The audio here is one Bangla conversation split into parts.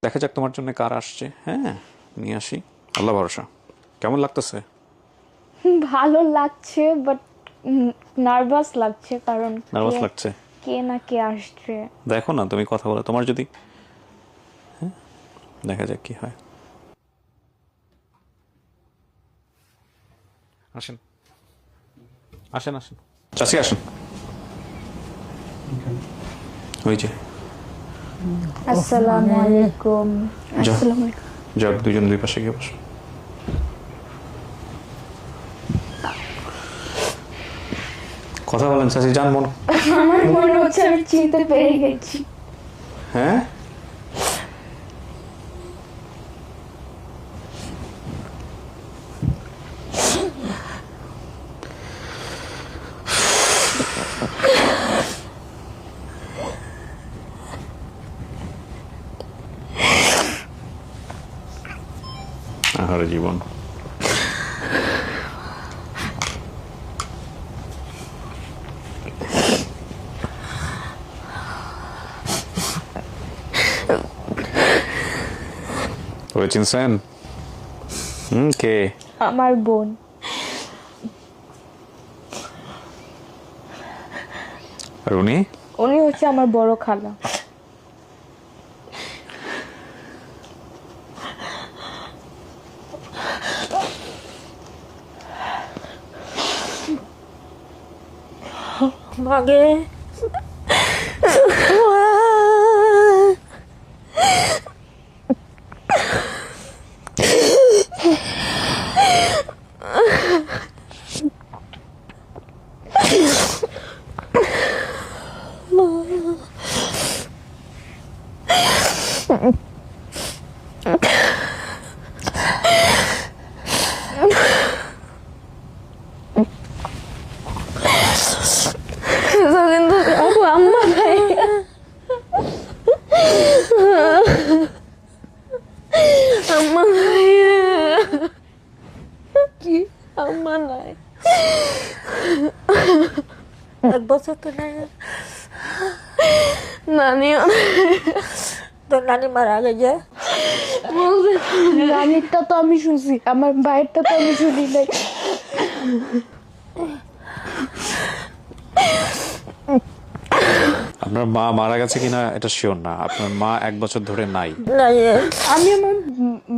দেখা যাক তোমার জন্য কার আসছে। হ্যাঁ, নিয়ে আসি, আল্লাহ ভরসা। কেমন লাগতেছে? ভালো লাগছে, বাট নার্ভাস লাগছে, কারণ নার্ভাস লাগছে? কে না কে আসছে। দেখো না, তুমি কথা বলো, তোমার যদি হ্যাঁ, দেখা যাক কি হয়। আসেন আসেন আসেন, চাষি আসেন। ওই যে আসসালামু আলাইকুম। যাও। আসসালামু আলাইকুম। যাক, দুজন দুই পাশে গিয়ে বসো। কথা বলেন চাষি, যান মন। আমার মনে হচ্ছে আমি চিনতে পেরে গেছি। হ্যাঁ, আহারে জীবন। তবে চিনছেন? কে? আমার বোন। আর উনি? উনি হচ্ছে আমার বড় খালা। মাগে কিন্তু আপু আম্মা নাই। আম্মা নাই। কি? আম্মা নাই। এক বছর তো নাই, নানিও তোর নানি মারা গেছে। নানিরটা তো আমি শুনছি, আমার ভাইয়েরটা তো আমি শুনি নাই। আপনার মা মারা গেছে কিনা এটা শিওর না। আপনার মা 1 বছর ধরে নাই। নাই, আমি আমার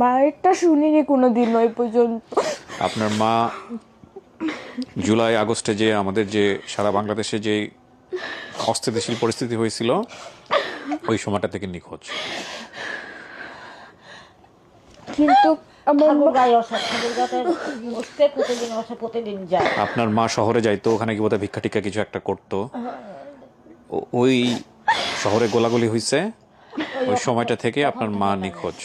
মায়েরটা শুনিনি কোনোদিন ওই পর্যন্ত। আপনার মা জুলাই আগস্টে যে আমাদের যে সারা বাংলাদেশে যে অস্থিতিশীল পরিস্থিতি হয়েছিল, ওই সময়টা থেকে নিখোঁজ। কিন্তু আমার ঠাকুর গায়ে আসে, ঠাকুর গায়ে বসতে প্রতিদিন আসে, প্রতিদিন যায়। আপনার মা শহরে যাইতো, ওখানে কি বোধহয় ভিক্ষা টিক্ষা কিছু একটা করতো। ওই শহরে গোলাগুলি হয়েছে, ওই সময়টা থেকে আপনার মা নিখোঁজ।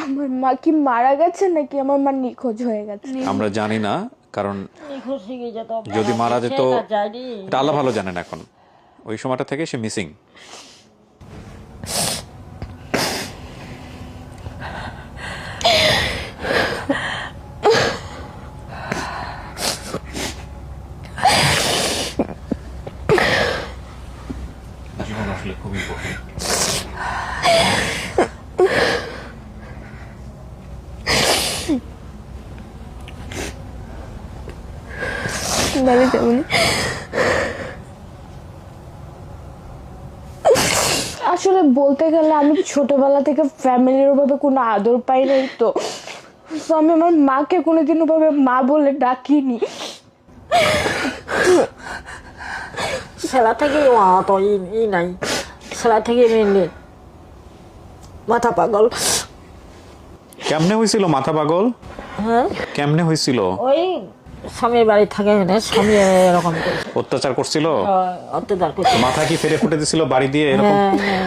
আমার মা কি মারা গেছে নাকি আমার মা নিখোঁজ হয়ে গেছে? আমরা জানি না, কারণ নিখোঁজ হয়ে যেত, যদি মারা যেত যায়নি। এটা আল্লাহ ভালো জানেন। এখন ওই সময়টা থেকে সে মিসিং। জীবন আসলে খুবই কঠিন। বাড়ি যাবনি। আসলে বলতে গেলে আমি ছোটবেলা থেকে ফ্যামিলির ওভাবে কোনো আদর পাই নাই, তো আমি আমার মাকে কোনোদিন ওভাবে মা বলে ডাকিনি। ছেলা থেকে অত ই নাই, ছেলা থেকে মেনলি মাথা পাগল। কেমনে হয়েছিল মাথা পাগল? হ্যাঁ, কেমনে হয়েছিল? ওই স্বামীর বাড়ি থাকে না, স্বামী এরকম করে অত্যাচার করছিল? অত্যাচার করছে। মাথা কি ফেরে ফুটে দিছিল বাড়ি দিয়ে এরকম? হ্যাঁ, হ্যাঁ,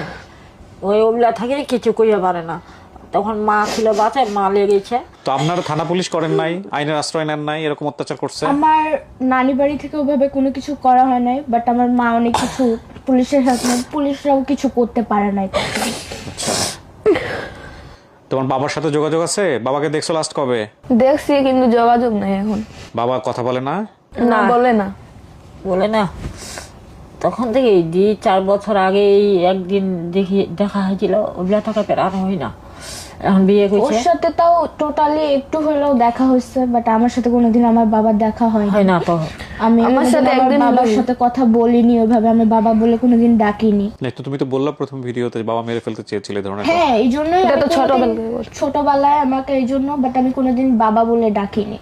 ওই ওগুলা থাকে কিছু কইয়া পারে না। তখন মা ছিল বাচ্চা, মা লেগেছে। তো আপনারা থানা পুলিশ করেন নাই, আইনের আশ্রয় নেন নাই? এরকম অত্যাচার করছে। আমার নানি বাড়ি থেকে ওভাবে কোনো কিছু করা হয় নাই, বাট আমার মা অনেক কিছু পুলিশের সাথে, পুলিশরাও কিছু করতে পারে নাই তখন। আচ্ছা, তোমার বাবার সাথে যোগাযোগ আছে? বাবাকে দেখছো লাস্ট কবে? দেখছি, কিন্তু যোগাযোগ নাই এখন। বাবা কথা বলে না? না, বলে না। বলে না, তখন থেকে 4 বছর আগে একদিন দেখা হয়েছিল, ওগুলা টাকা পেরানো হয় না। এখন বিয়ে ওর করছে, সাথে তাও টোটালি একটু হলেও দেখা হয়েছে, বাট আমার সাথে কোনোদিন আমার বাবার দেখা হয় হয় না তো। আমি আমার আমার সাথে সাথে একদিন বাবার হলো। সাথে কথা বলিনি ওইভাবে, আমি বাবা বলে কোনোদিন ডাকিনি। না, তো তুমি তো বললা প্রথম ভিডিওতে বাবা মেরে ফেলতে চেয়েছিলে এই ধরনের কথা। হ্যাঁ, এই জন্যই এটা আমি তো কোনোদিন- ছোটবেলায় ছোটবেলায় আমাকে এই জন্য, বাট আমি কোনোদিন বাবা বলে ডাকিনি।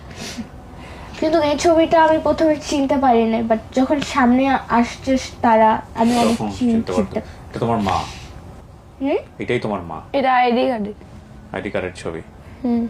কিন্তু এই ছবিটা আমি প্রথমে চিনতে পারিনি, বাট যখন সামনে আসছে তারা, আমি অনেক তখন চিনতে চিনতে পারতো। এটা তোমার মা? হুম? এটাই তোমার মা? এটা আইডি কার্ডে। আইডি কার্ডের ছবি। হুম